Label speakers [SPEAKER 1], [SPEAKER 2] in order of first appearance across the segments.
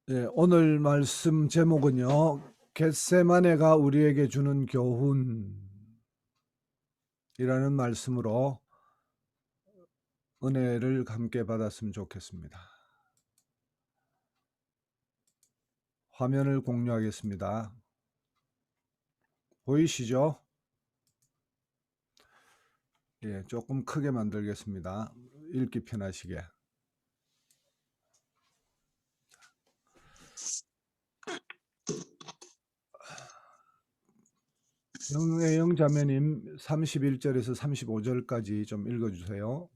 [SPEAKER 1] 네, 오늘 말씀 제목은요. 겟세마네가 우리에게 주는 교훈이라는 말씀으로 은혜를 함께 받았으면 좋겠습니다. 화면을 공유하겠습니다. 보이시죠? 예, 조금 크게 만들겠습니다. 읽기 편하시게. 영애영 자매님 31절에서 35절까지 좀 읽어주세요.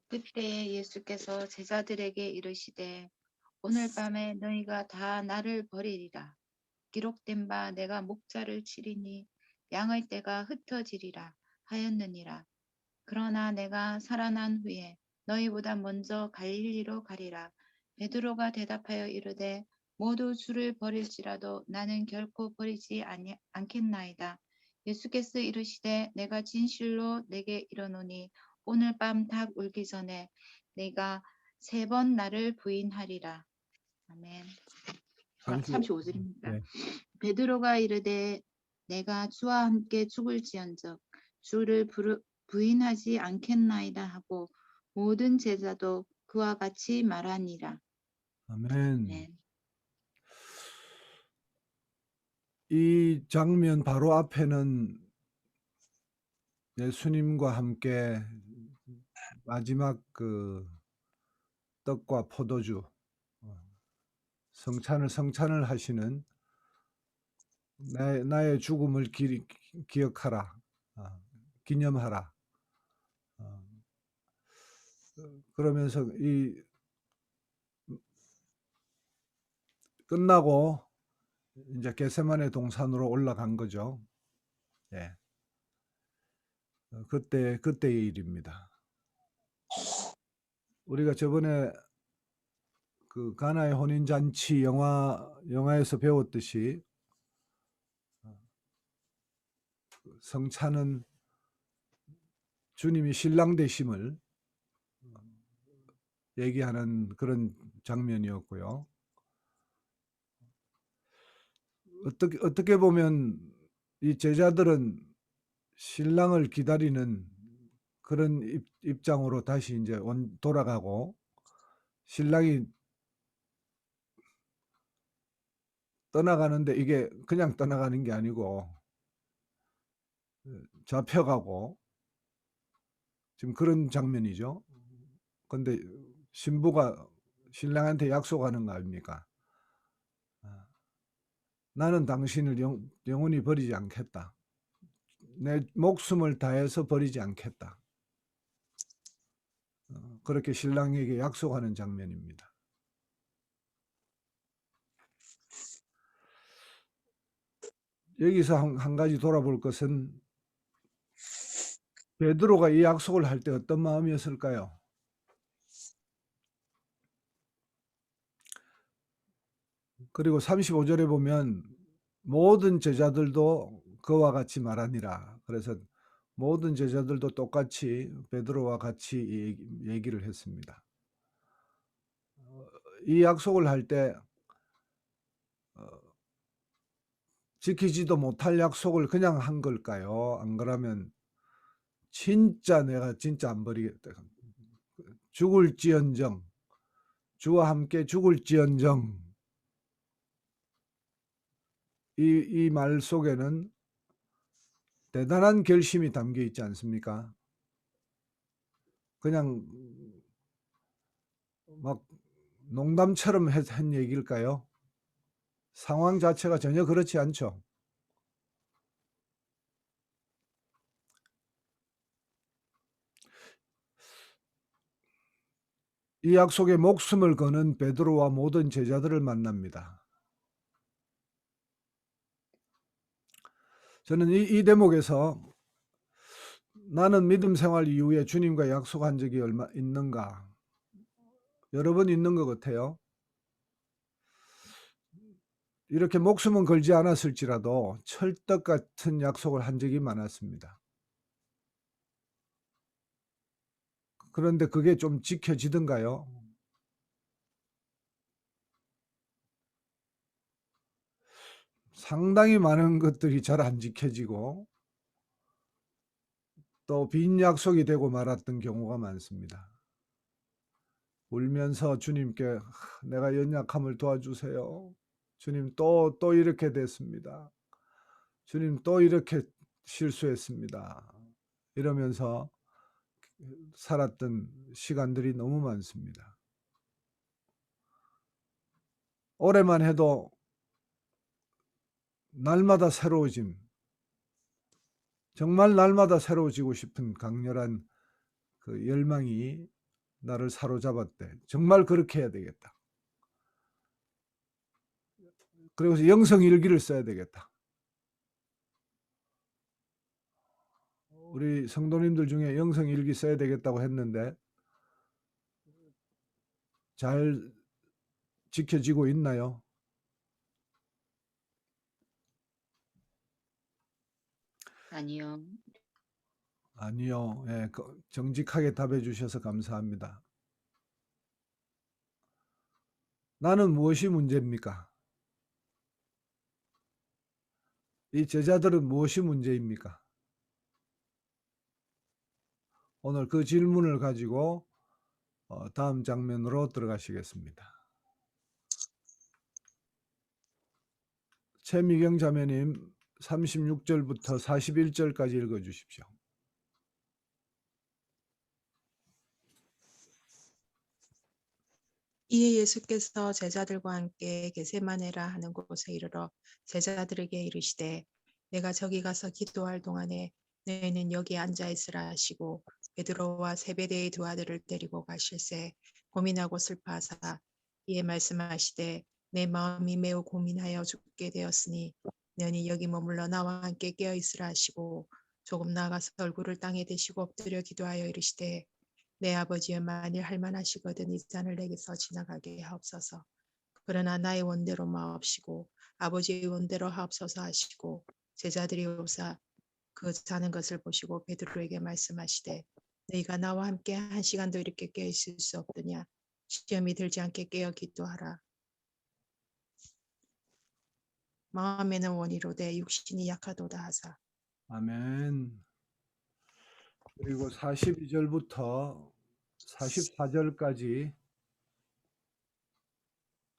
[SPEAKER 2] 그때 예수께서 제자들에게 이르시되 오늘 밤에 너희가 다 나를 버리리라. 기록된 바 내가 목자를 치리니 양의 떼가 흩어지리라 하였느니라. 그러나 내가 살아난 후에 너희보다 먼저 갈릴리로 가리라. 베드로가 대답하여 이르되 모두 주를 버릴지라도 나는 결코 버리지 않겠나이다. 예수께서 이르시되 내가 진실로 내게 이르노니 오늘 밤 닭 울기 전에 내가 3번 나를 부인하리라. 아멘. 35절입니다.
[SPEAKER 1] 네.
[SPEAKER 2] 베드로가 이르되 내가 주와 함께 죽을지언정 주를 부인하지 않겠나이다 하고 모든 제자도 그와 같이 말하니라.
[SPEAKER 1] 아멘.
[SPEAKER 2] 네.
[SPEAKER 1] 이 장면 바로 앞에는 예수님과 함께 마지막 그 떡과 포도주 성찬을 하시는 나의 죽음을 기억하라, 기념하라. 그러면서 이 끝나고 이제 겟세마네 동산으로 올라간 거죠. 예. 그때의 일입니다. 우리가 저번에 그 가나의 혼인 잔치 영화에서 배웠듯이 성찬은 주님이 신랑 되심을 얘기하는 그런 장면이었고요. 어떻게 보면 이 제자들은 신랑을 기다리는 그런 입장으로 다시 이제 돌아가고, 신랑이 떠나가는데 이게 그냥 떠나가는 게 아니고 잡혀가고 지금 그런 장면이죠. 근데 신부가 신랑한테 약속하는 거 아닙니까? 나는 당신을 영원히 버리지 않겠다. 내 목숨을 다해서 버리지 않겠다. 그렇게 신랑에게 약속하는 장면입니다. 여기서 한 가지 돌아볼 것은 베드로가 이 약속을 할 때 어떤 마음이었을까요? 그리고 35절에 보면 모든 제자들도 그와 같이 말하니라. 그래서 모든 제자들도 똑같이 베드로와 같이 얘기를 했습니다. 이 약속을 할 때 지키지도 못할 약속을 그냥 한 걸까요? 안 그러면 내가 진짜 안 버리겠다. 죽을지언정, 주와 함께 죽을지언정. 이 말 속에는 대단한 결심이 담겨 있지 않습니까? 그냥 막 농담처럼 한 얘기일까요? 상황 자체가 전혀 그렇지 않죠. 이 약속에 목숨을 거는 베드로와 모든 제자들을 만납니다. 저는 이 대목에서 나는 믿음 생활 이후에 주님과 약속한 적이 얼마 있는가? 여러 번 있는 것 같아요. 이렇게 목숨은 걸지 않았을지라도 철떡 같은 약속을 한 적이 많았습니다. 그런데 그게 좀 지켜지던가요? 상당히 많은 것들이 잘 안 지켜지고 또 빈 약속이 되고 말았던 경우가 많습니다. 울면서 주님께 내가 연약함을 도와주세요. 주님 또 이렇게 됐습니다. 주님 또 이렇게 실수했습니다. 이러면서 살았던 시간들이 너무 많습니다. 올해만 해도 날마다 새로워짐, 정말 날마다 새로워지고 싶은 강렬한 그 열망이 나를 사로잡았대. 정말 그렇게 해야 되겠다. 그리고 영성일기를 써야 되겠다. 우리 성도님들 중에 영성일기 써야 되겠다고 했는데 잘 지켜지고 있나요?
[SPEAKER 2] 아니요.
[SPEAKER 1] 아니요. 예, 정직하게 답해 주셔서 감사합니다. 나는 무엇이 문제입니까? 이 제자들은 무엇이 문제입니까? 오늘 그 질문을 가지고 다음 장면으로 들어가시겠습니다. 최미경 자매님 36절부터 41절까지 읽어주십시오.
[SPEAKER 3] 이에 예수께서 제자들과 함께 게세마네라 하는 곳에 이르러 제자들에게 이르시되 내가 저기 가서 기도할 동안에 너희는 여기 앉아 있으라 하시고 베드로와 세베대의 두 아들을 데리고 가실새 고민하고 슬퍼하사 이에 말씀하시되 내 마음이 매우 고민하여 죽게 되었으니 너희 여기 머물러 나와 함께 깨어 있으라 하시고 조금 나아가서 얼굴을 땅에 대시고 엎드려 기도하여 이르시되 내 아버지여 만일 할만하시거든 이 잔을 내게서 지나가게 하옵소서. 그러나 나의 원대로 마옵시고 아버지의 원대로 하옵소서 하시고 제자들이 오사 그 자는 것을 보시고 베드로에게 말씀하시되 너희가 나와 함께 한 시간도 이렇게 깨어 있을 수 없느냐. 시험이 들지 않게 깨어 기도하라. 마음에는 원이로되 육신이 약하도다 하사.
[SPEAKER 1] 아멘. 그리고 42절부터 44절까지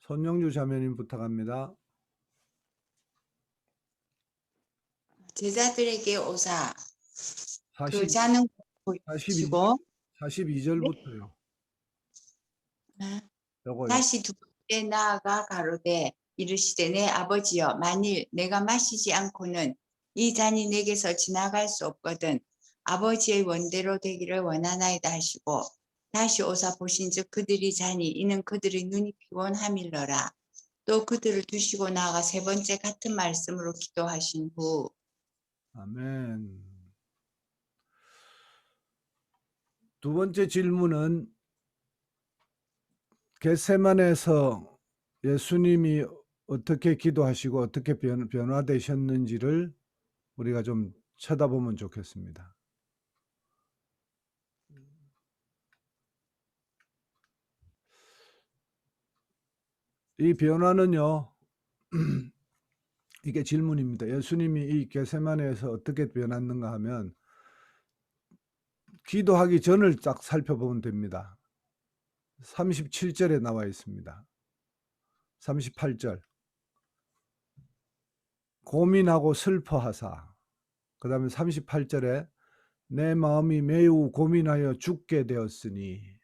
[SPEAKER 1] 손영주 자매님 부탁합니다.
[SPEAKER 4] 제자들에게 오사 그
[SPEAKER 1] 40,
[SPEAKER 4] 자는
[SPEAKER 1] 42,
[SPEAKER 4] 보시고
[SPEAKER 1] 42절부터요. 요거요.
[SPEAKER 4] 다시 두 번째 나아가 가로되 이르시되 내 아버지여 만일 내가 마시지 않고는 이 잔이 내게서 지나갈 수 없거든 아버지의 원대로 되기를 원하나이다 하시고 다시 오사 보신즉 그들이 자니 이는 그들의 눈이 피곤함일러라. 또 그들을 두시고 나아가 세 번째 같은 말씀으로 기도하신 후
[SPEAKER 1] 아멘. 두 번째 질문은 겟세마네에서 예수님이 어떻게 기도하시고 어떻게 변화되셨는지를 우리가 좀 쳐다보면 좋겠습니다. 이 변화는요. 이게 질문입니다. 예수님이 이 겟세마네에서 어떻게 변했는가 하면 기도하기 전을 딱 살펴보면 됩니다. 37절에 나와 있습니다. 38절. 고민하고 슬퍼하사. 그 다음에 38절에 내 마음이 매우 고민하여 죽게 되었으니.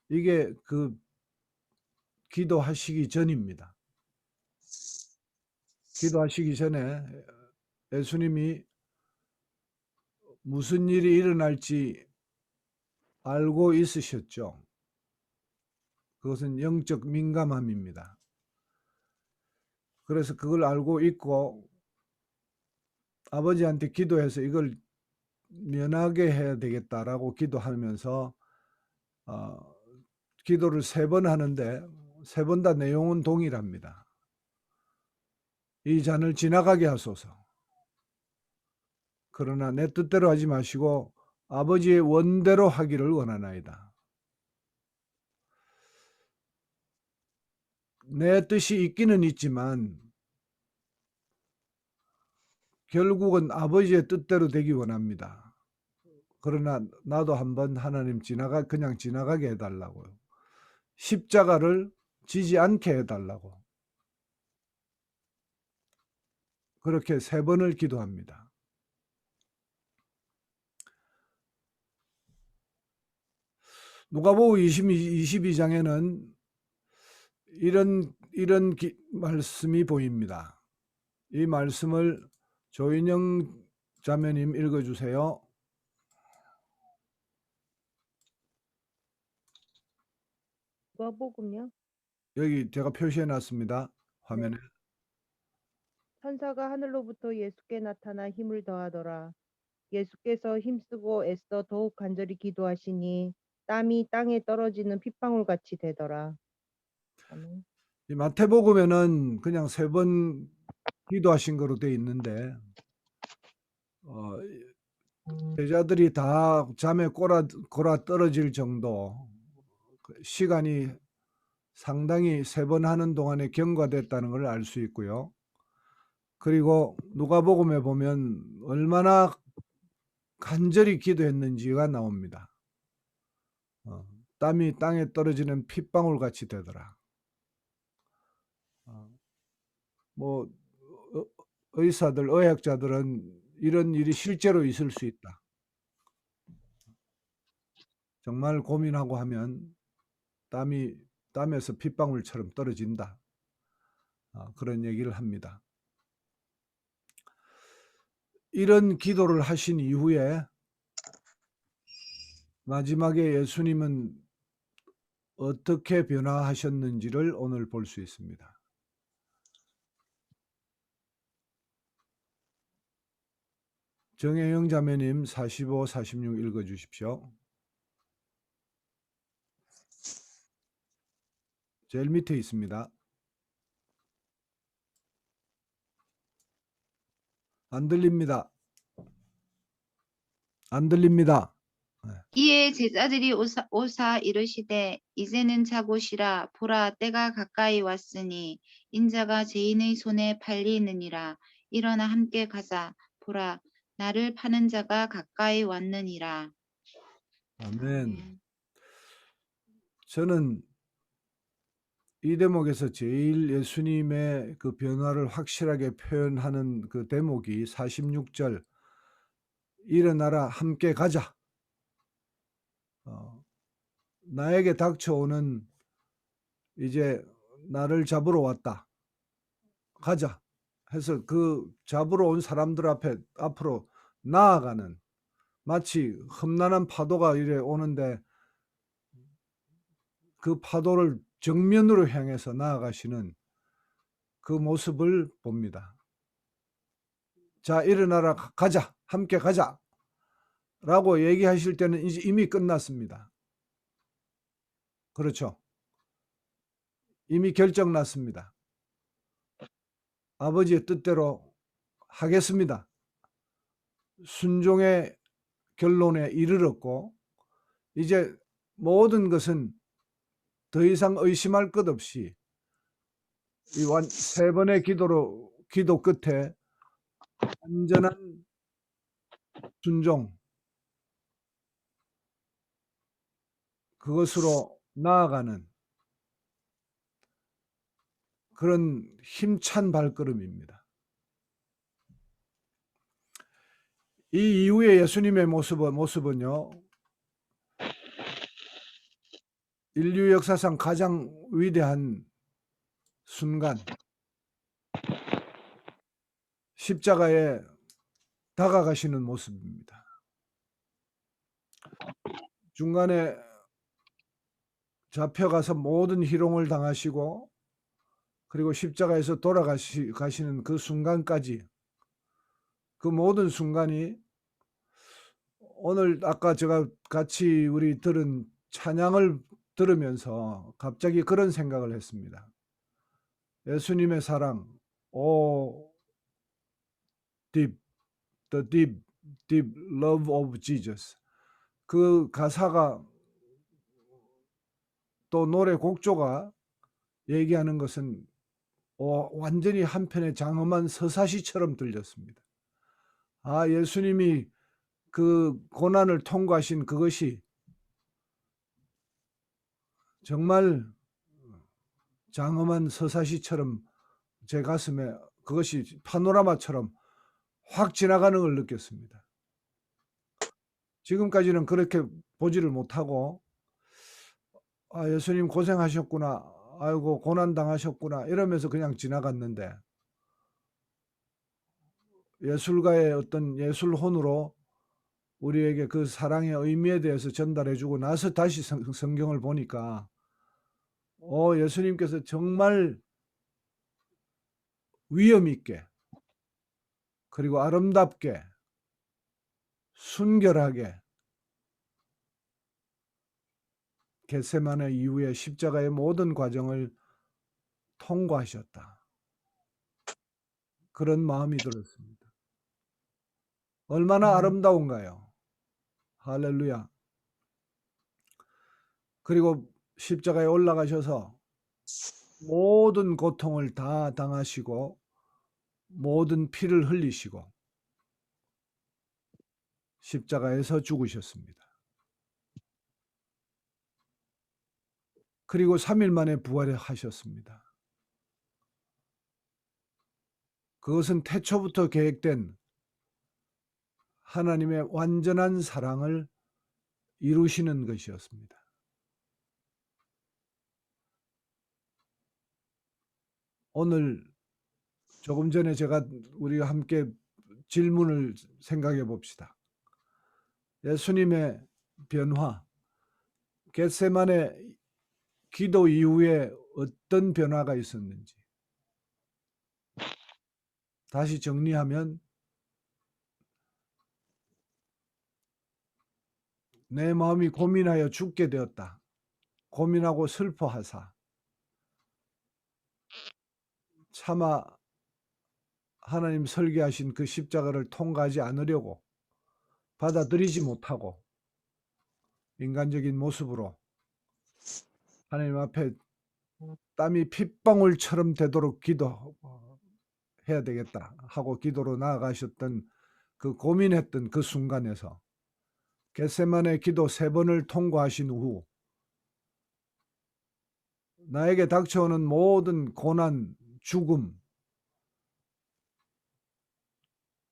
[SPEAKER 1] 이게 그 기도하시기 전입니다. 기도하시기 전에 예수님이 무슨 일이 일어날지 알고 있으셨죠. 그것은 영적 민감함입니다. 그래서 그걸 알고 있고 아버지한테 기도해서 이걸 면하게 해야 되겠다라고 기도하면서 기도를 3번 하는데 3번 다 내용은 동일합니다. 이 잔을 지나가게 하소서. 그러나 내 뜻대로 하지 마시고 아버지의 원대로 하기를 원하나이다. 내 뜻이 있기는 있지만 결국은 아버지의 뜻대로 되기 원합니다. 그러나 나도 한번 하나님 그냥 지나가게 해달라고요. 십자가를 지지 않게 해달라고. 그렇게 3번을 기도합니다. 누가복음 22장에는 이런 말씀이 보입니다. 이 말씀을 조인영 자매님 읽어주세요.
[SPEAKER 5] 누가복음요?
[SPEAKER 1] 여기 제가 표시해 놨습니다. 화면에.
[SPEAKER 5] 천사가 하늘로부터 예수께 나타나 힘을 더하더라. 예수께서 힘쓰고 애써 더욱 간절히 기도하시니 땀이 땅에 떨어지는 핏방울 같이 되더라. 아멘.
[SPEAKER 1] 이 마태복음에는 그냥 3번 기도하신 거로 돼 있는데 제자들이 다 잠에 골아 떨어질 정도 시간이 상당히 3번 하는 동안에 경과됐다는 걸 알 수 있고요. 그리고 누가복음에 보면 얼마나 간절히 기도했는지가 나옵니다. 땀이 땅에 떨어지는 핏방울 같이 되더라. 뭐 의사들, 의학자들은 이런 일이 실제로 있을 수 있다. 정말 고민하고 하면 땀에서 핏방울처럼 떨어진다. 그런 얘기를 합니다. 이런 기도를 하신 이후에 마지막에 예수님은 어떻게 변화하셨는지를 오늘 볼 수 있습니다. 정혜영 자매님 45, 46 읽어주십시오. 제일 밑에 있습니다. 안 들립니다. 안 들립니다.
[SPEAKER 2] 이에 제자들이 오사 이르시되 이제는 자고 쉬라. 보라 때가 가까이 왔으니 인자가 죄인의 손에 팔리느니라. 일어나 함께 가자. 보라 나를 파는 자가 가까이 왔느니라.
[SPEAKER 1] 아멘. 저는 이 대목에서 제일 예수님의 그 변화를 확실하게 표현하는 그 대목이 46절 일어나라 함께 가자. 나에게 닥쳐오는 이제 나를 잡으러 왔다. 가자. 해서 그 잡으러 온 사람들 앞으로 나아가는 마치 험난한 파도가 이래 오는데 그 파도를 정면으로 향해서 나아가시는 그 모습을 봅니다. 자, 일어나라 가자. 함께 가자. 라고 얘기하실 때는 이제 이미 끝났습니다. 그렇죠. 이미 결정 났습니다. 아버지의 뜻대로 하겠습니다. 순종의 결론에 이르렀고 이제 모든 것은 더 이상 의심할 것 없이 이 3번의 기도 끝에 완전한 순종 그것으로 나아가는 그런 힘찬 발걸음입니다. 이 이후에 예수님의 모습은요. 인류 역사상 가장 위대한 순간 십자가에 다가가시는 모습입니다. 중간에 잡혀가서 모든 희롱을 당하시고 그리고 십자가에서 돌아가시는 그 순간까지 그 모든 순간이 오늘 아까 제가 같이 우리 들은 찬양을 들으면서 갑자기 그런 생각을 했습니다. 예수님의 사랑, 오 deep, the deep love of Jesus. 그 가사가 또 노래 곡조가 얘기하는 것은 완전히 한편의 장엄한 서사시처럼 들렸습니다. 아, 예수님이 그 고난을 통과하신 그것이 정말 장엄한 서사시처럼 제 가슴에 그것이 파노라마처럼 확 지나가는 걸 느꼈습니다. 지금까지는 그렇게 보지를 못하고 아, 예수님 고생하셨구나. 아이고 고난 당하셨구나. 이러면서 그냥 지나갔는데 예술가의 어떤 예술혼으로 우리에게 그 사랑의 의미에 대해서 전달해주고 나서 다시 성경을 보니까 예수님께서 정말 위엄 있게 그리고 아름답게 순결하게 겟세마네 이후에 십자가의 모든 과정을 통과하셨다. 그런 마음이 들었습니다. 얼마나 아름다운가요? 할렐루야. 그리고 십자가에 올라가셔서 모든 고통을 다 당하시고 모든 피를 흘리시고 십자가에서 죽으셨습니다. 그리고 3일 만에 부활하셨습니다. 그것은 태초부터 계획된 하나님의 완전한 사랑을 이루시는 것이었습니다. 오늘 조금 전에 우리가 함께 질문을 생각해 봅시다. 예수님의 변화, 겟세마네 기도 이후에 어떤 변화가 있었는지 다시 정리하면 내 마음이 고민하여 죽게 되었다. 고민하고 슬퍼하사 차마 하나님 설계하신 그 십자가를 통과하지 않으려고 받아들이지 못하고 인간적인 모습으로 하나님 앞에 땀이 핏방울처럼 되도록 기도해야 되겠다 하고 기도로 나아가셨던 그 고민했던 그 순간에서 겟세마네 기도 3번을 통과하신 후 나에게 닥쳐오는 모든 고난, 죽음,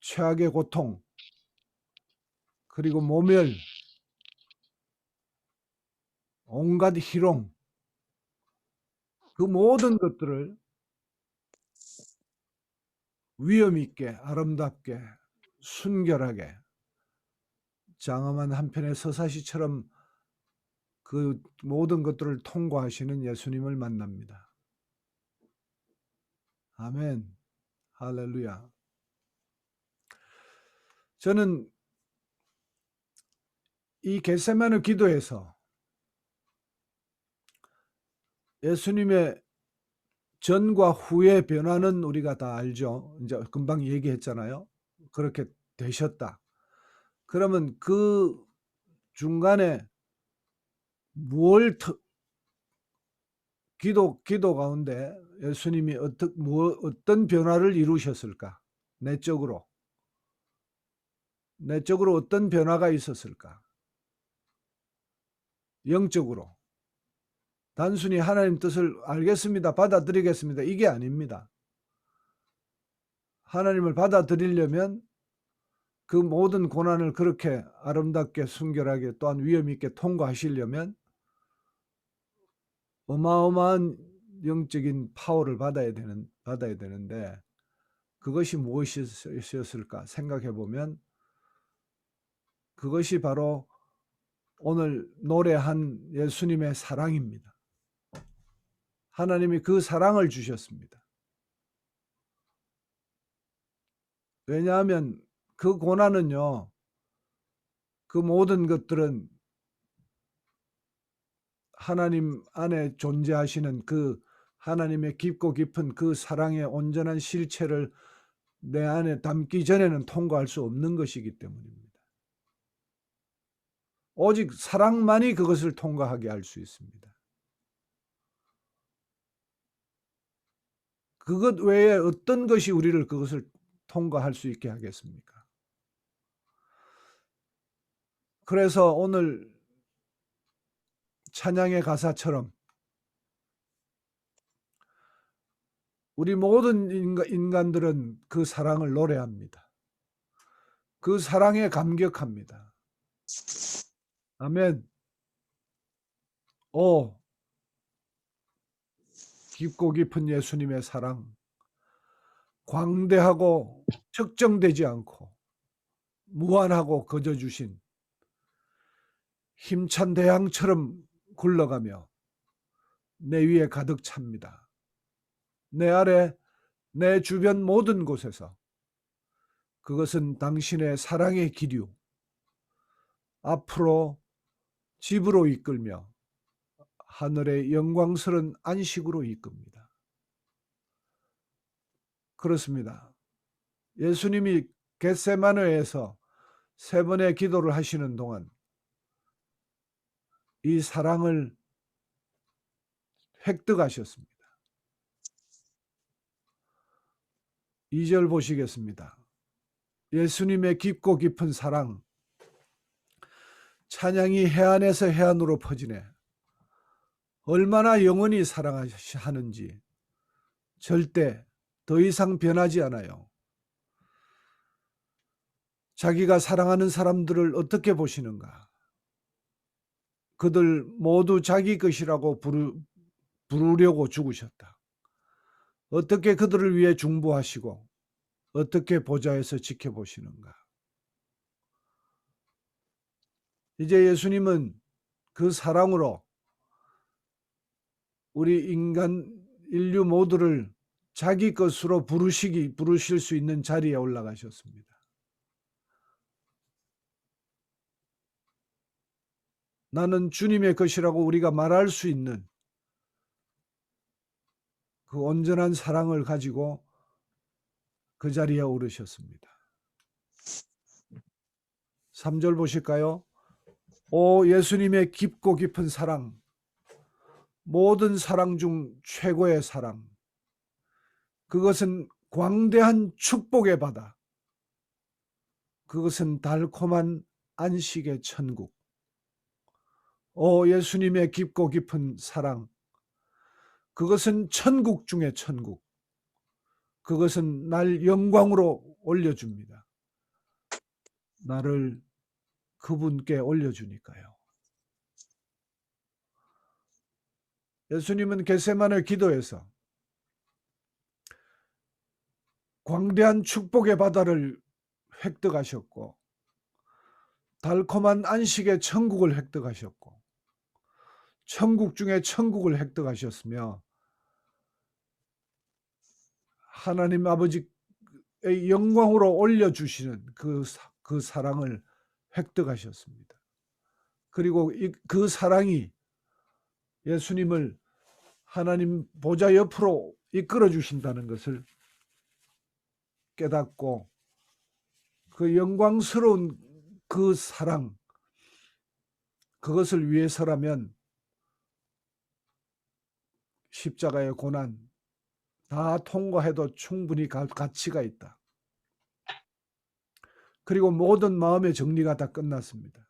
[SPEAKER 1] 최악의 고통, 그리고 모멸, 온갖 희롱, 그 모든 것들을 위엄 있게 아름답게 순결하게 장엄한 한편의 서사시처럼 그 모든 것들을 통과하시는 예수님을 만납니다. 아멘. 할렐루야. 저는 이 겟세마네 기도에서 예수님의 전과 후의 변화는 우리가 다 알죠. 이제 금방 얘기했잖아요. 그렇게 되셨다. 그러면 그 중간에 기도 가운데 예수님이 어떤 변화를 이루셨을까? 내적으로 어떤 변화가 있었을까? 영적으로. 단순히 하나님 뜻을 알겠습니다. 받아들이겠습니다. 이게 아닙니다. 하나님을 받아들이려면 그 모든 고난을 그렇게 아름답게 순결하게 또한 위엄 있게 통과하시려면 어마어마한 영적인 파워를 받아야 되는데 그것이 무엇이었을까 생각해 보면 그것이 바로 오늘 노래한 예수님의 사랑입니다. 하나님이 그 사랑을 주셨습니다. 왜냐하면 그 고난은요, 그 모든 것들은 하나님 안에 존재하시는 그 하나님의 깊고 깊은 그 사랑의 온전한 실체를 내 안에 담기 전에는 통과할 수 없는 것이기 때문입니다. 오직 사랑만이 그것을 통과하게 할 수 있습니다. 그것 외에 어떤 것이 우리를 그것을 통과할 수 있게 하겠습니까? 그래서 오늘 찬양의 가사처럼 우리 모든 인간들은 그 사랑을 노래합니다. 그 사랑에 감격합니다. 아멘. 오, 깊고 깊은 예수님의 사랑, 광대하고 측정되지 않고 무한하고 거저 주신 힘찬 대양처럼 굴러가며 내 위에 가득 찹니다. 내 아래 내 주변 모든 곳에서 그것은 당신의 사랑의 기류, 앞으로 집으로 이끌며 하늘의 영광스러운 안식으로 이끕니다. 그렇습니다. 예수님이 겟세마네에서 3번의 기도를 하시는 동안 이 사랑을 획득하셨습니다. 2절 보시겠습니다. 예수님의 깊고 깊은 사랑, 찬양이 해안에서 해안으로 퍼지네. 얼마나 영원히 사랑하는지 절대 더 이상 변하지 않아요. 자기가 사랑하는 사람들을 어떻게 보시는가? 그들 모두 자기 것이라고 부르려고 죽으셨다. 어떻게 그들을 위해 중보하시고 어떻게 보좌에서 지켜보시는가? 이제 예수님은 그 사랑으로 우리 인류 모두를 자기 것으로 부르실 수 있는 자리에 올라가셨습니다. 나는 주님의 것이라고 우리가 말할 수 있는 그 온전한 사랑을 가지고 그 자리에 오르셨습니다. 3절 보실까요? 오 예수님의 깊고 깊은 사랑, 모든 사랑 중 최고의 사랑, 그것은 광대한 축복의 바다, 그것은 달콤한 안식의 천국. 오 예수님의 깊고 깊은 사랑, 그것은 천국 중의 천국, 그것은 날 영광으로 올려줍니다. 나를 그분께 올려주니까요. 예수님은 겟세마네 기도에서 광대한 축복의 바다를 획득하셨고 달콤한 안식의 천국을 획득하셨고 천국 중에 천국을 획득하셨으며 하나님 아버지의 영광으로 올려주시는 그 사랑을 획득하셨습니다. 그리고 그 사랑이 예수님을 하나님 보좌 옆으로 이끌어 주신다는 것을 깨닫고 그 영광스러운 그 사랑, 그것을 위해서라면 십자가의 고난 다 통과해도 충분히 가치가 있다. 그리고 모든 마음의 정리가 다 끝났습니다.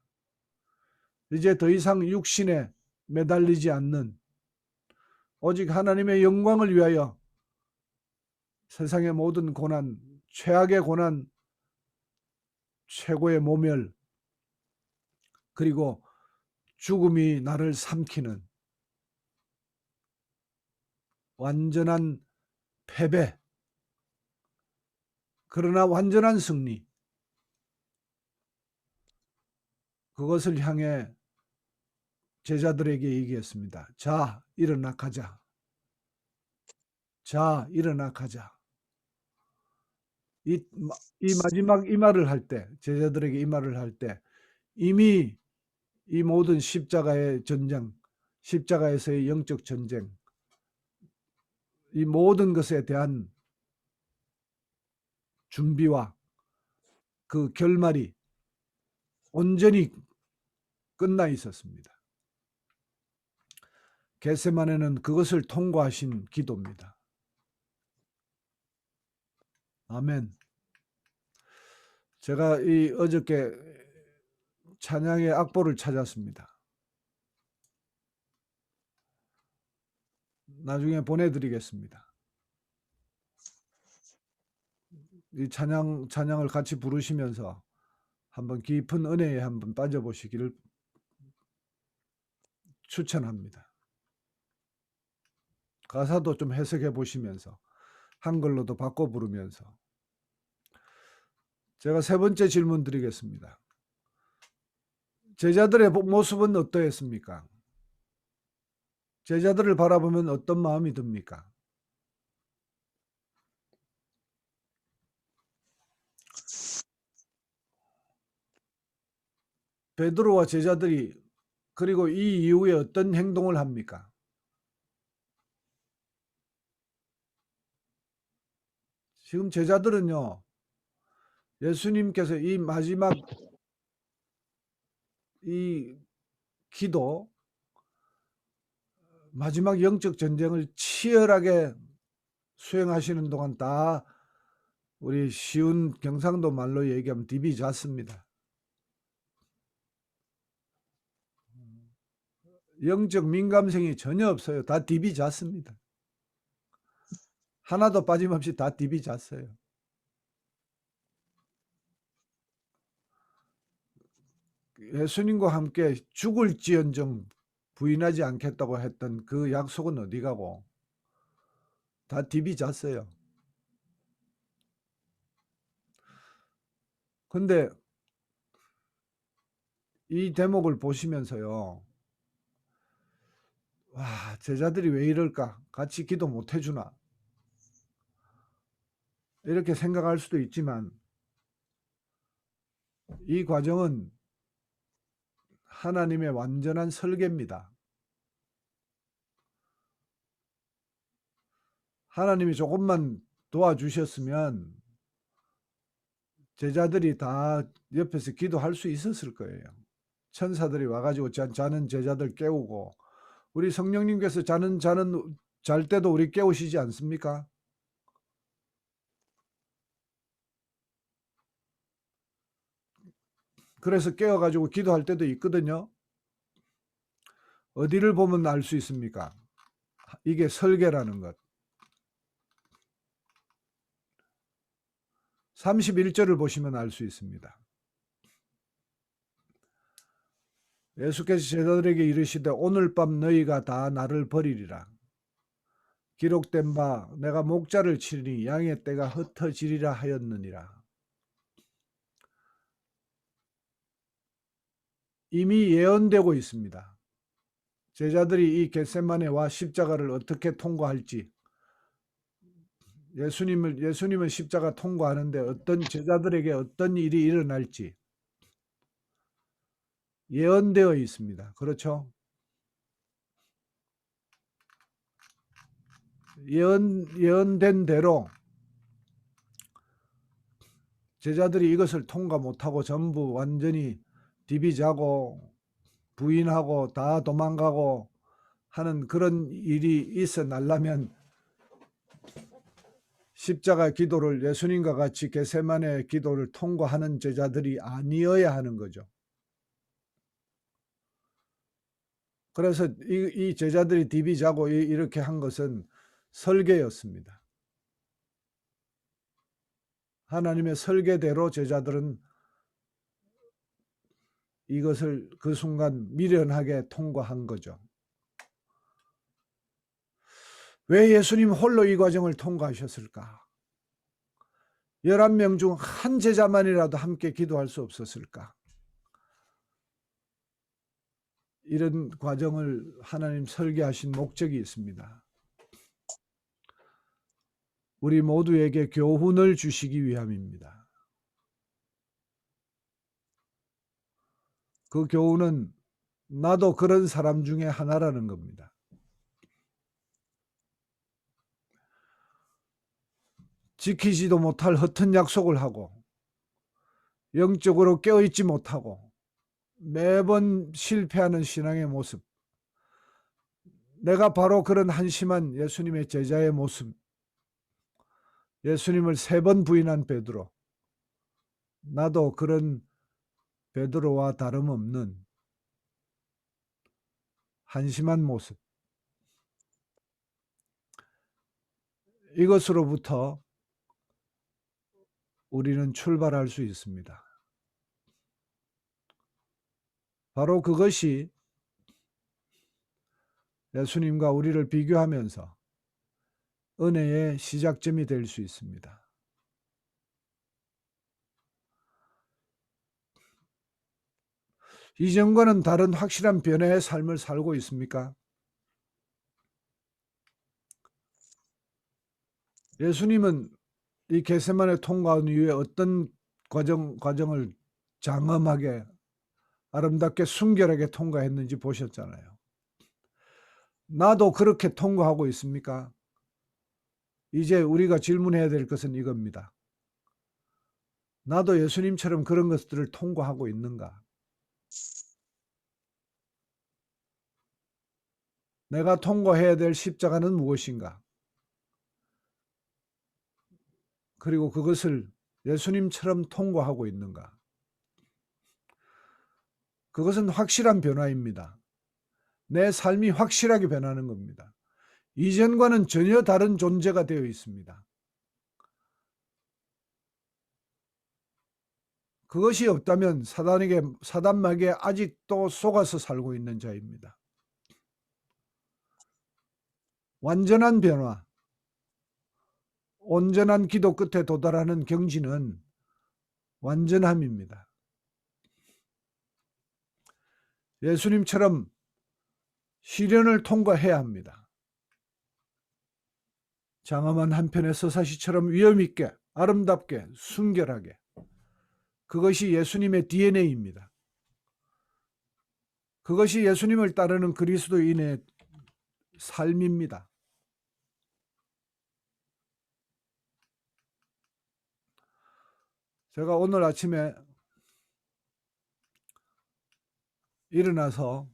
[SPEAKER 1] 이제 더 이상 육신에 매달리지 않는 오직 하나님의 영광을 위하여 세상의 모든 고난, 최악의 고난, 최고의 모멸, 그리고 죽음이 나를 삼키는 완전한 패배, 그러나 완전한 승리, 그것을 향해 제자들에게 얘기했습니다. 자, 일어나 가자. 자, 일어나 가자. 이 마지막 이 말을 할 때, 제자들에게 이 말을 할 때 이미 이 모든 십자가의 전쟁, 십자가에서의 영적 전쟁, 이 모든 것에 대한 준비와 그 결말이 온전히 끝나 있었습니다. 겟세마네는 그것을 통과하신 기도입니다. 아멘. 제가 이 어저께 찬양의 악보를 찾았습니다. 나중에 보내드리겠습니다. 이 찬양을 같이 부르시면서 한번 깊은 은혜에 한번 빠져보시기를 추천합니다. 가사도 좀 해석해 보시면서 한글로도 바꿔 부르면서. 제가 세 번째 질문 드리겠습니다. 제자들의 모습은 어떠했습니까? 제자들을 바라보면 어떤 마음이 듭니까? 베드로와 제자들이 그리고 이 이후에 어떤 행동을 합니까? 지금 제자들은요, 예수님께서 이 마지막 이 기도, 마지막 영적 전쟁을 치열하게 수행하시는 동안 다 우리 쉬운 경상도 말로 얘기하면 딥이 잤습니다. 영적 민감성이 전혀 없어요. 다 딥이 잤습니다. 하나도 빠짐없이 다 딥이 잤어요. 예수님과 함께 죽을지언정 부인하지 않겠다고 했던 그 약속은 어디 가고 다 딥이 잤어요. 근데 이 대목을 보시면서요, 와, 제자들이 왜 이럴까? 같이 기도 못 해주나? 이렇게 생각할 수도 있지만 이 과정은 하나님의 완전한 설계입니다. 하나님이 조금만 도와주셨으면 제자들이 다 옆에서 기도할 수 있었을 거예요. 천사들이 와가지고 자는 제자들 깨우고, 우리 성령님께서 잘 때도 우리 깨우시지 않습니까? 그래서 깨워가지고 기도할 때도 있거든요. 어디를 보면 알 수 있습니까? 이게 설계라는 것. 31절을 보시면 알 수 있습니다. 예수께서 제자들에게 이르시되 오늘 밤 너희가 다 나를 버리리라. 기록된 바 내가 목자를 치리니 양의 떼가 흩어지리라 하였느니라. 이미 예언되고 있습니다. 제자들이 이 겟세마네와 십자가를 어떻게 통과할지, 예수님은 십자가 통과하는데 어떤 제자들에게 어떤 일이 일어날지 예언되어 있습니다. 그렇죠? 예언된 대로 제자들이 이것을 통과 못하고 전부 완전히 디비자고 부인하고 다 도망가고 하는 그런 일이 있어 날라면 십자가 기도를 예수님과 같이 겟세마네 기도를 통과하는 제자들이 아니어야 하는 거죠. 그래서 이 제자들이 디비자고 이렇게 한 것은 설계였습니다. 하나님의 설계대로 제자들은 이것을 그 순간 미련하게 통과한 거죠. 왜 예수님 홀로 이 과정을 통과하셨을까? 11명 중 한 제자만이라도 함께 기도할 수 없었을까? 이런 과정을 하나님 설계하신 목적이 있습니다. 우리 모두에게 교훈을 주시기 위함입니다. 그 교훈은 나도 그런 사람 중에 하나라는 겁니다. 지키지도 못할 허튼 약속을 하고 영적으로 깨어있지 못하고 매번 실패하는 신앙의 모습, 내가 바로 그런 한심한 예수님의 제자의 모습, 예수님을 3번 부인한 베드로. 나도 그런 베드로와 다름없는 한심한 모습. 이것으로부터 우리는 출발할 수 있습니다. 바로 그것이 예수님과 우리를 비교하면서 은혜의 시작점이 될 수 있습니다. 이전과는 다른 확실한 변화의 삶을 살고 있습니까? 예수님은 이 겟세마네 통과한 이후에 어떤 과정을 장엄하게 아름답게 순결하게 통과했는지 보셨잖아요. 나도 그렇게 통과하고 있습니까? 이제 우리가 질문해야 될 것은 이겁니다. 나도 예수님처럼 그런 것들을 통과하고 있는가? 내가 통과해야 될 십자가는 무엇인가? 그리고 그것을 예수님처럼 통과하고 있는가? 그것은 확실한 변화입니다. 내 삶이 확실하게 변하는 겁니다. 이전과는 전혀 다른 존재가 되어 있습니다. 그것이 없다면 사단에게 아직도 속아서 살고 있는 자입니다. 완전한 변화, 온전한 기도 끝에 도달하는 경지는 완전함입니다. 예수님처럼 시련을 통과해야 합니다. 장엄한 한편의 서사시처럼 위험 있게, 아름답게, 순결하게. 그것이 예수님의 DNA입니다. 그것이 예수님을 따르는 그리스도인의 삶입니다. 제가 오늘 아침에 일어나서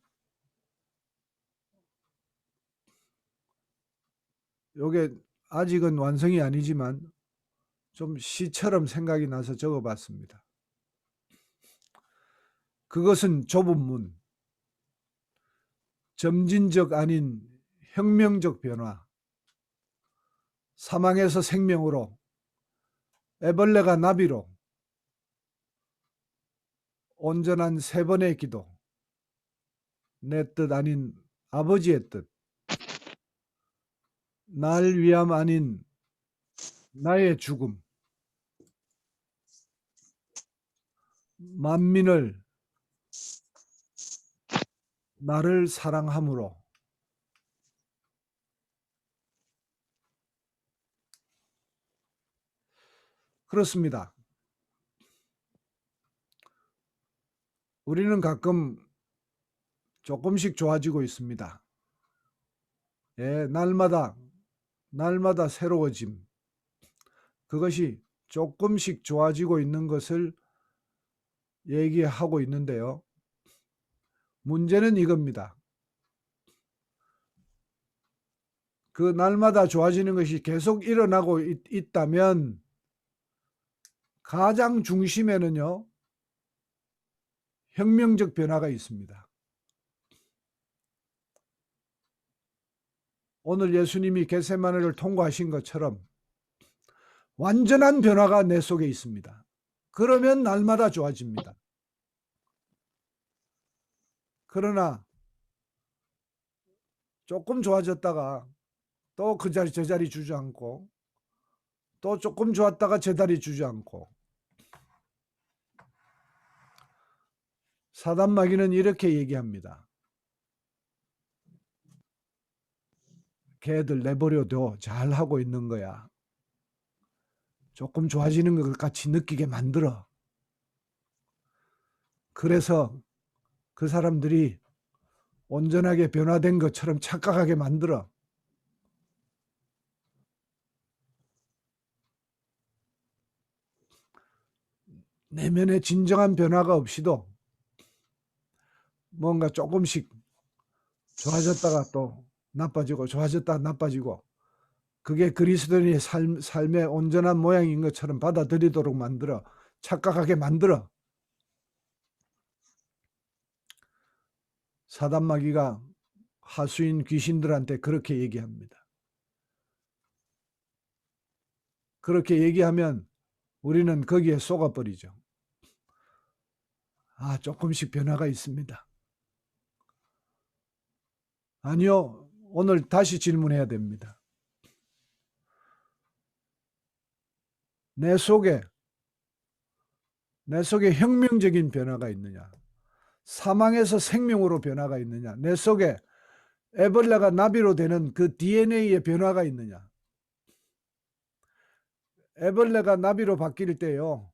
[SPEAKER 1] 요게 아직은 완성이 아니지만 좀 시처럼 생각이 나서 적어봤습니다. 그것은 좁은 문, 점진적 아닌 혁명적 변화, 사망에서 생명으로, 애벌레가 나비로, 온전한 3번의 기도, 내 뜻 아닌 아버지의 뜻, 날 위함 아닌 나의 죽음, 만민을 나를 사랑함으로. 그렇습니다. 우리는 가끔 조금씩 좋아지고 있습니다. 예, 날마다 새로워짐. 그것이 조금씩 좋아지고 있는 것을 얘기하고 있는데요. 문제는 이겁니다. 그 날마다 좋아지는 것이 계속 일어나고 있다면 가장 중심에는요, 혁명적 변화가 있습니다. 오늘 예수님이 겟세마네를 통과하신 것처럼 완전한 변화가 내 속에 있습니다. 그러면 날마다 좋아집니다. 그러나 조금 좋아졌다가 또 그 자리 저 자리 주저앉고, 또 조금 좋았다가 저 자리 주저앉고. 사단 마귀는 이렇게 얘기합니다. 걔들 내버려둬, 잘하고 있는 거야. 조금 좋아지는 것 같이 느끼게 만들어. 그래서 그 사람들이 온전하게 변화된 것처럼 착각하게 만들어. 내면에 진정한 변화가 없이도 뭔가 조금씩 좋아졌다가 또 나빠지고, 좋아졌다가 나빠지고, 그게 그리스도인의 삶의 온전한 모양인 것처럼 받아들이도록 만들어, 착각하게 만들어. 사단 마귀가 하수인 귀신들한테 그렇게 얘기합니다. 그렇게 얘기하면 우리는 거기에 속아버리죠. 아, 조금씩 변화가 있습니다. 아니요, 오늘 다시 질문해야 됩니다. 내 속에 혁명적인 변화가 있느냐? 사망에서 생명으로 변화가 있느냐? 내 속에 애벌레가 나비로 되는 그 DNA의 변화가 있느냐? 애벌레가 나비로 바뀔 때요,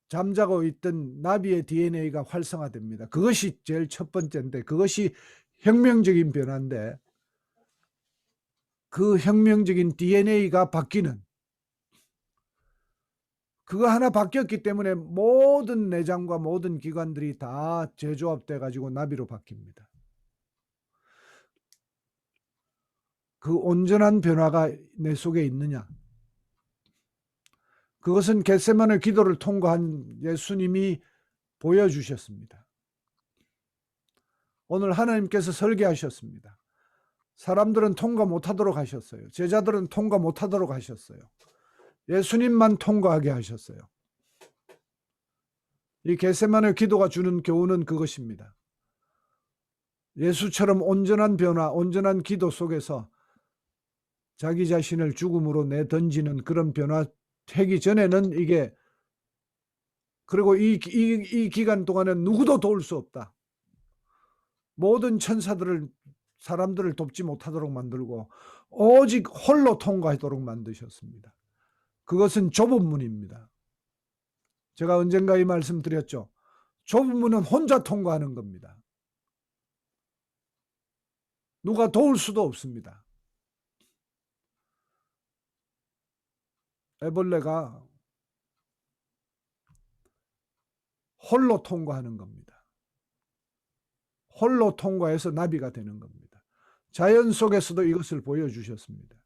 [SPEAKER 1] 잠자고 있던 나비의 DNA가 활성화됩니다. 그것이 제일 첫 번째인데, 그것이 혁명적인 변화인데, 그 혁명적인 DNA가 바뀌는, 그거 하나 바뀌었기 때문에 모든 내장과 모든 기관들이 다 재조합돼 가지고 나비로 바뀝니다. 그 온전한 변화가 내 속에 있느냐? 그것은 겟세마네 기도를 통과한 예수님이 보여주셨습니다. 오늘 하나님께서 설계하셨습니다. 사람들은 통과 못하도록 하셨어요. 제자들은 통과 못하도록 하셨어요. 예수님만 통과하게 하셨어요. 이 겟세마네 기도가 주는 교훈은 그것입니다. 예수처럼 온전한 변화, 온전한 기도 속에서 자기 자신을 죽음으로 내던지는 그런 변화 되기 전에는 이게, 그리고 이 기간 동안에 누구도 도울 수 없다. 모든 사람들을 돕지 못하도록 만들고 오직 홀로 통과하도록 만드셨습니다. 그것은 좁은 문입니다. 제가 언젠가 이 말씀 드렸죠. 좁은 문은 혼자 통과하는 겁니다. 누가 도울 수도 없습니다. 애벌레가 홀로 통과하는 겁니다. 홀로 통과해서 나비가 되는 겁니다. 자연 속에서도 이것을 보여주셨습니다.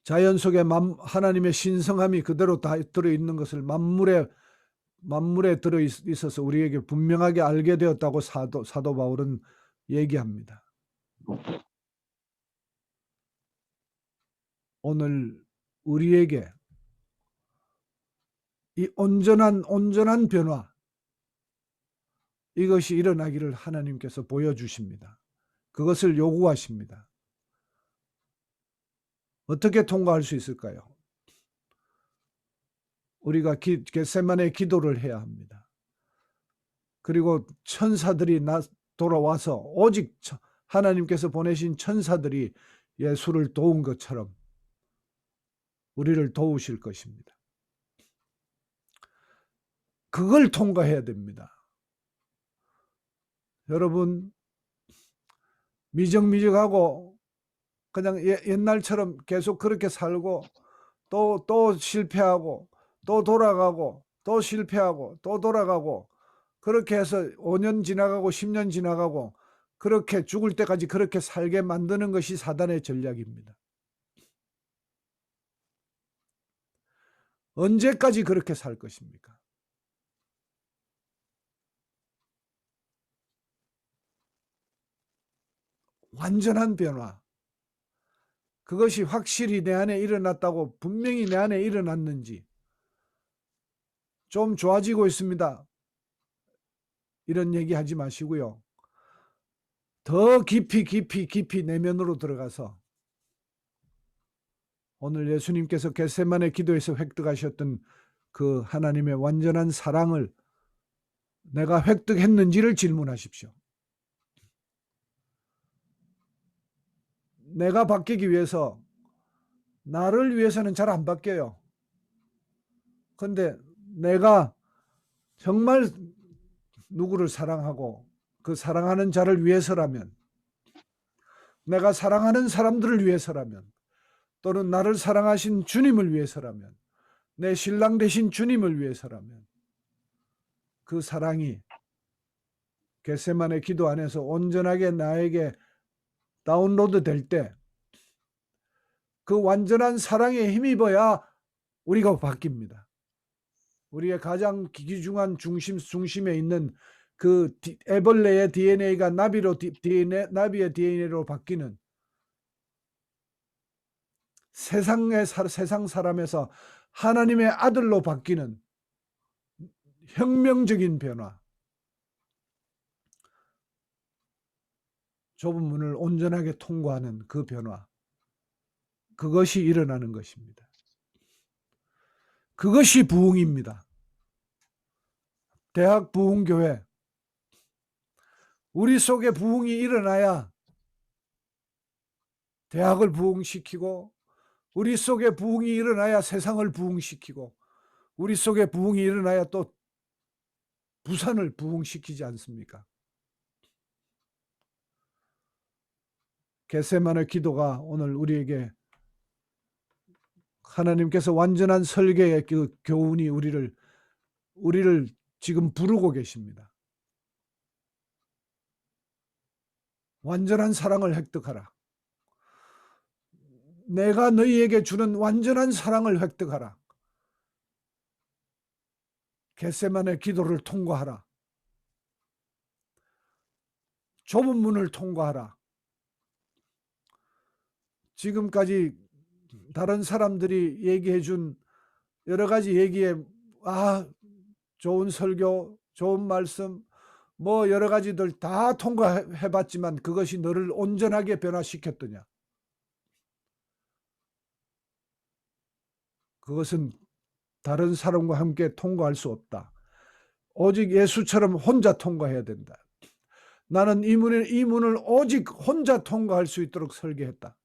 [SPEAKER 1] 자연 속에 하나님의 신성함이 그대로 다 들어있는 것을 만물에 들어있어서 우리에게 분명하게 알게 되었다고 사도 바울은 얘기합니다. 오늘 우리에게 이 온전한 변화, 이것이 일어나기를 하나님께서 보여주십니다. 그것을 요구하십니다. 어떻게 통과할 수 있을까요? 우리가 겟세마네 기도를 해야 합니다. 그리고 천사들이 돌아와서 오직 하나님께서 보내신 천사들이 예수를 도운 것처럼 우리를 도우실 것입니다. 그걸 통과해야 됩니다. 여러분, 미적미적하고 그냥 옛날처럼 계속 그렇게 살고 또 실패하고 또 돌아가고 또 실패하고 또 돌아가고, 그렇게 해서 5년 지나가고 10년 지나가고 그렇게 죽을 때까지 그렇게 살게 만드는 것이 사단의 전략입니다. 언제까지 그렇게 살 것입니까? 완전한 변화, 그것이 확실히 내 안에 일어났다고, 분명히 내 안에 일어났는지, 좀 좋아지고 있습니다, 이런 얘기 하지 마시고요. 더 깊이 내면으로 들어가서 오늘 예수님께서 겟세마네 기도에서 획득하셨던 그 하나님의 완전한 사랑을 내가 획득했는지를 질문하십시오. 내가 바뀌기 위해서, 나를 위해서는 잘 안 바뀌어요. 그런데 내가 정말 누구를 사랑하고 그 사랑하는 자를 위해서라면, 내가 사랑하는 사람들을 위해서라면, 또는 나를 사랑하신 주님을 위해서라면, 내 신랑 되신 주님을 위해서라면, 그 사랑이 겟세마네 기도 안에서 온전하게 나에게 다운로드 될 때 그 완전한 사랑에 힘입어야 우리가 바뀝니다. 우리의 가장 귀중한 중심에 있는 그 애벌레의 DNA가 나비의 DNA로 바뀌는 세상 사람에서 하나님의 아들로 바뀌는 혁명적인 변화. 좁은 문을 온전하게 통과하는 그 변화. 그것이 일어나는 것입니다. 그것이 부흥입니다. 대학 부흥교회. 우리 속에 부흥이 일어나야 대학을 부흥시키고, 우리 속에 부흥이 일어나야 세상을 부흥시키고, 우리 속에 부흥이 일어나야 또 부산을 부흥시키지 않습니까? 겟세마네 기도가 오늘 우리에게 하나님께서 완전한 설계의 그 교훈이 우리를 지금 부르고 계십니다. 완전한 사랑을 획득하라. 내가 너희에게 주는 완전한 사랑을 획득하라. 겟세마네 기도를 통과하라. 좁은 문을 통과하라. 지금까지 다른 사람들이 얘기해 준 여러 가지 얘기에 좋은 설교, 좋은 말씀, 뭐 여러 가지들 다 통과해 봤지만 그것이 너를 온전하게 변화시켰더냐? 그것은 다른 사람과 함께 통과할 수 없다. 오직 예수처럼 혼자 통과해야 된다. 나는 이 문을 오직 혼자 통과할 수 있도록 설계했다.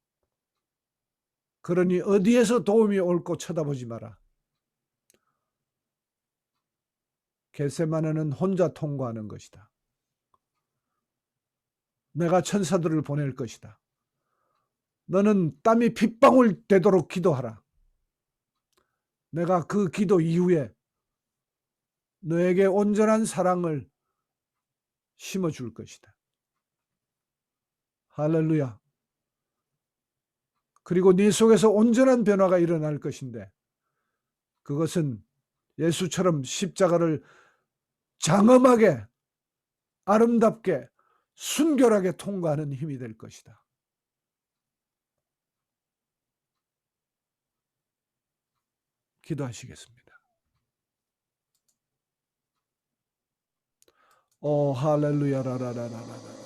[SPEAKER 1] 그러니 어디에서 도움이 올고 쳐다보지 마라. 겟세마네는 혼자 통과하는 것이다. 내가 천사들을 보낼 것이다. 너는 땀이 핏방울 되도록 기도하라. 내가 그 기도 이후에 너에게 온전한 사랑을 심어줄 것이다. 할렐루야. 그리고 네 속에서 온전한 변화가 일어날 것인데 그것은 예수처럼 십자가를 장엄하게 아름답게 순결하게 통과하는 힘이 될 것이다. 기도하시겠습니다. 오 할렐루야 라라라라라.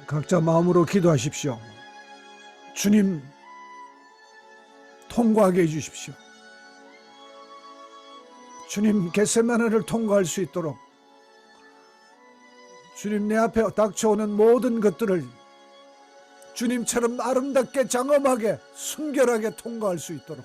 [SPEAKER 1] 각자 마음으로 기도하십시오. 주님 통과하게 해주십시오. 주님 겟세마네를 통과할 수 있도록 주님 내 앞에 닥쳐오는 모든 것들을 주님처럼 아름답게 장엄하게 순결하게 통과할 수 있도록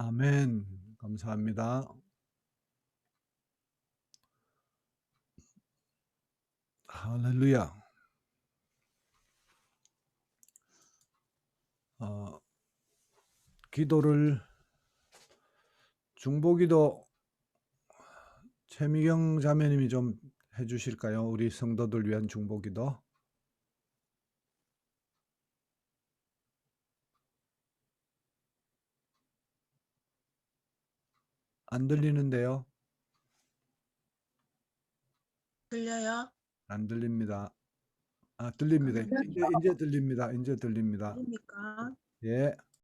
[SPEAKER 1] 아멘. 감사합니다. 할렐루야. 기도를 중보기도 최미경 자매님이 좀 해주실까요? 우리 성도들 위한 중보기도. 안 들리는데요?
[SPEAKER 3] 들려요?
[SPEAKER 1] 안 들립니다. 아, 들립니다. 이제 들립니다. 이제 들립니다.
[SPEAKER 3] 들립니까?
[SPEAKER 1] 예.